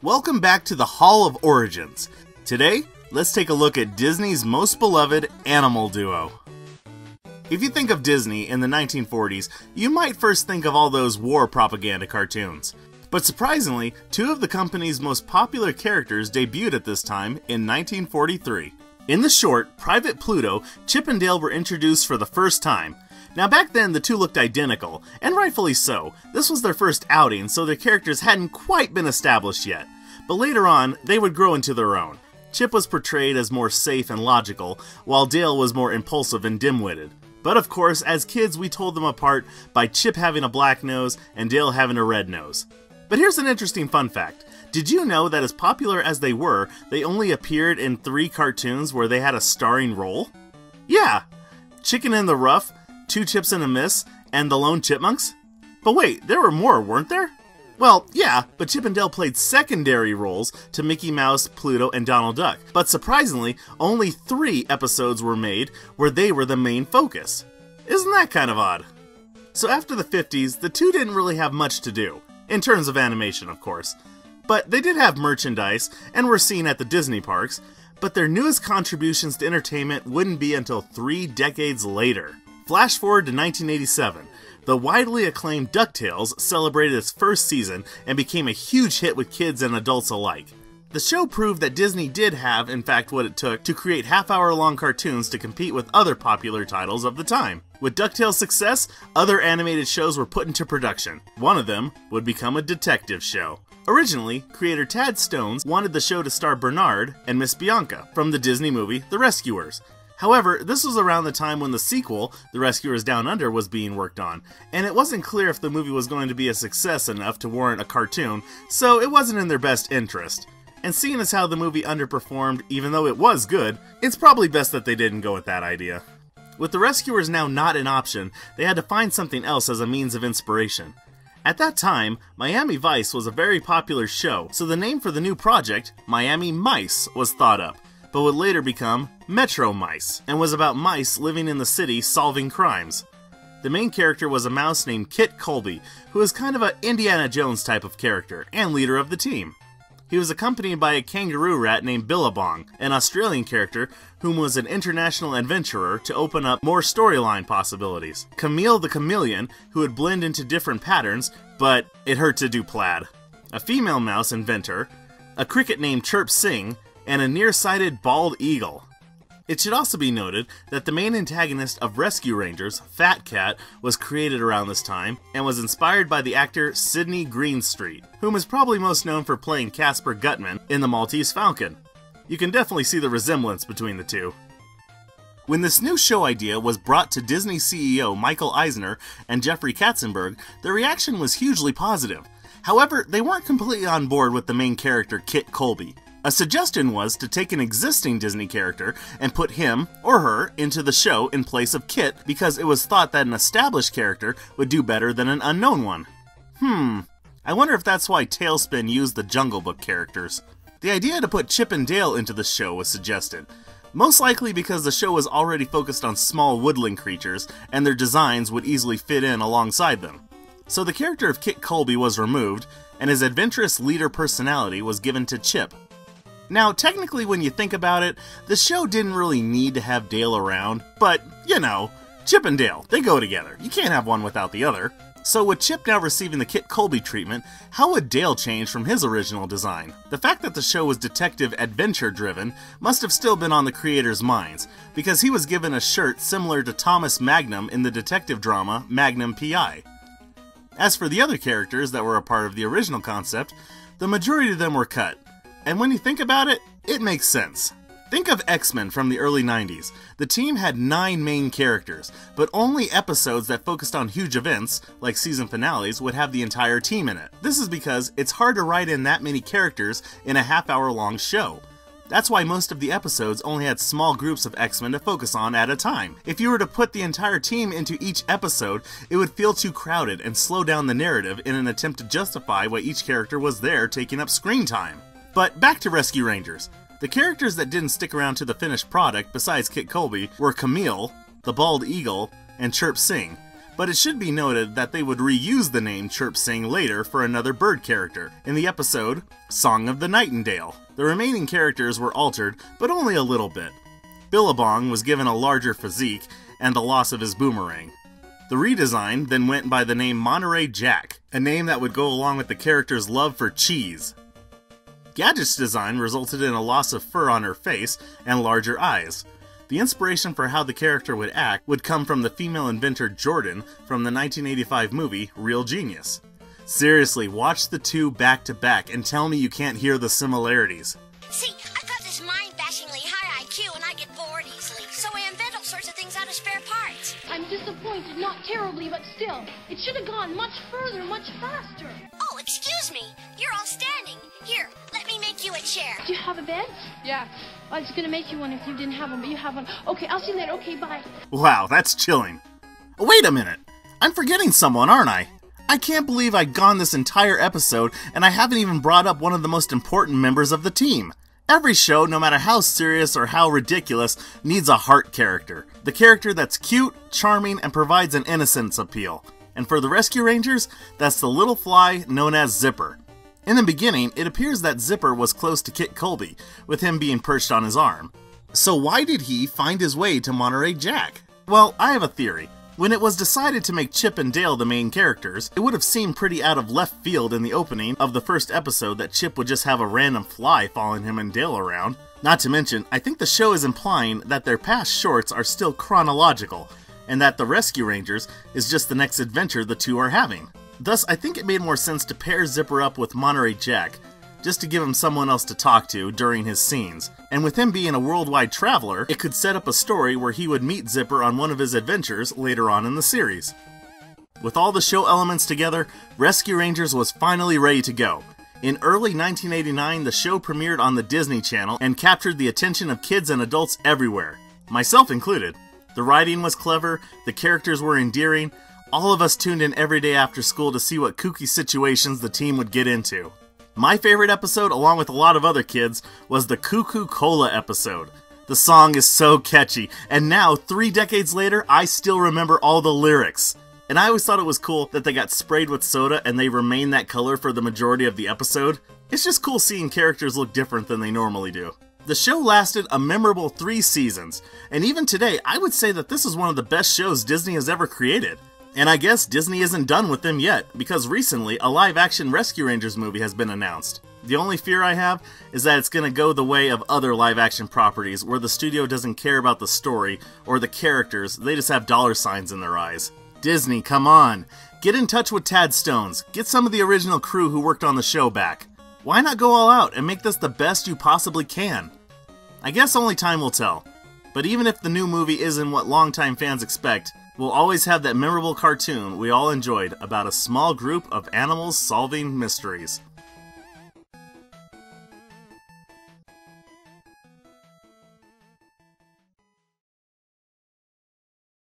Welcome back to the Hall of Origins. Today, let's take a look at Disney's most beloved animal duo. If you think of Disney in the 1940s, you might first think of all those war propaganda cartoons. But surprisingly, two of the company's most popular characters debuted at this time in 1943. In the short, Private Pluto, Chip and Dale were introduced for the first time. Now back then, the two looked identical, and rightfully so. This was their first outing, so their characters hadn't quite been established yet. But later on, they would grow into their own. Chip was portrayed as more safe and logical, while Dale was more impulsive and dim-witted. But of course, as kids, we told them apart by Chip having a black nose and Dale having a red nose. But here's an interesting fun fact. Did you know that as popular as they were, they only appeared in 3 cartoons where they had a starring role? Yeah! Chicken in the Rough, Two Chips and a Miss, and The Lone Chipmunks? But wait, there were more, weren't there? Well, yeah, but Chip and Dale played secondary roles to Mickey Mouse, Pluto, and Donald Duck. But surprisingly, only 3 episodes were made where they were the main focus. Isn't that kind of odd? So after the 50s, the two didn't really have much to do. In terms of animation, of course. But they did have merchandise, and were seen at the Disney parks, but their newest contributions to entertainment wouldn't be until 3 decades later. Flash forward to 1987. The widely acclaimed DuckTales celebrated its first season and became a huge hit with kids and adults alike. The show proved that Disney did have, in fact, what it took to create half-hour-long cartoons to compete with other popular titles of the time. With DuckTales' success, other animated shows were put into production. One of them would become a detective show. Originally, creator Tad Stones wanted the show to star Bernard and Miss Bianca from the Disney movie The Rescuers. However, this was around the time when the sequel, The Rescuers Down Under, was being worked on, and it wasn't clear if the movie was going to be a success enough to warrant a cartoon, so it wasn't in their best interest. And seeing as how the movie underperformed, even though it was good, it's probably best that they didn't go with that idea. With The Rescuers now not an option, they had to find something else as a means of inspiration. At that time, Miami Vice was a very popular show, so the name for the new project, Miami Mice, was thought up, but would later become Metro Mice, and was about mice living in the city solving crimes. The main character was a mouse named Kit Colby, who was kind of an Indiana Jones type of character, and leader of the team. He was accompanied by a kangaroo rat named Billabong, an Australian character whom was an international adventurer to open up more storyline possibilities. Camille the Chameleon, who would blend into different patterns, but it hurt to do plaid. A female mouse inventor, a cricket named Chirp Sing, and a nearsighted bald eagle. It should also be noted that the main antagonist of Rescue Rangers, Fat Cat, was created around this time, and was inspired by the actor Sidney Greenstreet, whom is probably most known for playing Casper Gutman in The Maltese Falcon. You can definitely see the resemblance between the two. When this new show idea was brought to Disney CEO Michael Eisner and Jeffrey Katzenberg, the reaction was hugely positive. However, they weren't completely on board with the main character, Kit Colby. A suggestion was to take an existing Disney character and put him, or her, into the show in place of Kit because it was thought that an established character would do better than an unknown one. I wonder if that's why TaleSpin used the Jungle Book characters. The idea to put Chip and Dale into the show was suggested, most likely because the show was already focused on small woodland creatures and their designs would easily fit in alongside them. So the character of Kit Colby was removed, and his adventurous leader personality was given to Chip. Now, technically when you think about it, the show didn't really need to have Dale around, but, you know, Chip and Dale, they go together. You can't have one without the other. So with Chip now receiving the Kit Colby treatment, how would Dale change from his original design? The fact that the show was detective adventure driven must have still been on the creators' minds, because he was given a shirt similar to Thomas Magnum in the detective drama Magnum P.I. As for the other characters that were a part of the original concept, the majority of them were cut. And when you think about it, it makes sense. Think of X-Men from the early 90s. The team had 9 main characters, but only episodes that focused on huge events, like season finales, would have the entire team in it. This is because it's hard to write in that many characters in a half-hour-long show. That's why most of the episodes only had small groups of X-Men to focus on at a time. If you were to put the entire team into each episode, it would feel too crowded and slow down the narrative in an attempt to justify why each character was there taking up screen time. But back to Rescue Rangers. The characters that didn't stick around to the finished product besides Kit Colby were Camille, the Bald Eagle, and Chirp Sing. But it should be noted that they would reuse the name Chirp Sing later for another bird character, in the episode Song of the Nightingale. The remaining characters were altered, but only a little bit. Billabong was given a larger physique and the loss of his boomerang. The redesign then went by the name Monterey Jack, a name that would go along with the character's love for cheese. Gadget's design resulted in a loss of fur on her face and larger eyes. The inspiration for how the character would act would come from the female inventor Jordan from the 1985 movie Real Genius. Seriously, watch the two back to back and tell me you can't hear the similarities. See, I've got this mind-bashingly high IQ and I get bored easily, so I invent all sorts of things out of spare parts. I'm disappointed, not terribly, but still. It should have gone much further, much faster. Oh, excuse me. You're all standing. Here, let me make you a chair. Do you have a bed? Yeah. I was gonna make you one if you didn't have one, but you have one. Okay, I'll see you later. Okay, bye. Wow, that's chilling. Wait a minute. I'm forgetting someone, aren't I? I can't believe I've gone this entire episode and I haven't even brought up one of the most important members of the team. Every show, no matter how serious or how ridiculous, needs a heart character. The character that's cute, charming, and provides an innocence appeal. And for the Rescue Rangers, that's the little fly known as Zipper. In the beginning, it appears that Zipper was close to Kit Colby, with him being perched on his arm. So why did he find his way to Monterey Jack? Well, I have a theory. When it was decided to make Chip and Dale the main characters, it would have seemed pretty out of left field in the opening of the first episode that Chip would just have a random fly following him and Dale around. Not to mention, I think the show is implying that their past shorts are still chronological, and that the Rescue Rangers is just the next adventure the two are having. Thus, I think it made more sense to pair Zipper up with Monterey Jack, just to give him someone else to talk to during his scenes. And with him being a worldwide traveler, it could set up a story where he would meet Zipper on one of his adventures later on in the series. With all the show elements together, Rescue Rangers was finally ready to go. In early 1989, the show premiered on the Disney Channel and captured the attention of kids and adults everywhere, myself included. The writing was clever, the characters were endearing, all of us tuned in every day after school to see what kooky situations the team would get into. My favorite episode, along with a lot of other kids, was the Cuckoo Cola episode. The song is so catchy, and now, 3 decades later, I still remember all the lyrics. And I always thought it was cool that they got sprayed with soda and they remained that color for the majority of the episode. It's just cool seeing characters look different than they normally do. The show lasted a memorable 3 seasons, and even today, I would say that this is one of the best shows Disney has ever created. And I guess Disney isn't done with them yet, because recently a live-action Rescue Rangers movie has been announced. The only fear I have is that it's going to go the way of other live-action properties where the studio doesn't care about the story or the characters, they just have dollar signs in their eyes. Disney, come on! Get in touch with Tad Stones, get some of the original crew who worked on the show back. Why not go all out and make this the best you possibly can? I guess only time will tell. But even if the new movie isn't what longtime fans expect, we'll always have that memorable cartoon we all enjoyed about a small group of animals solving mysteries.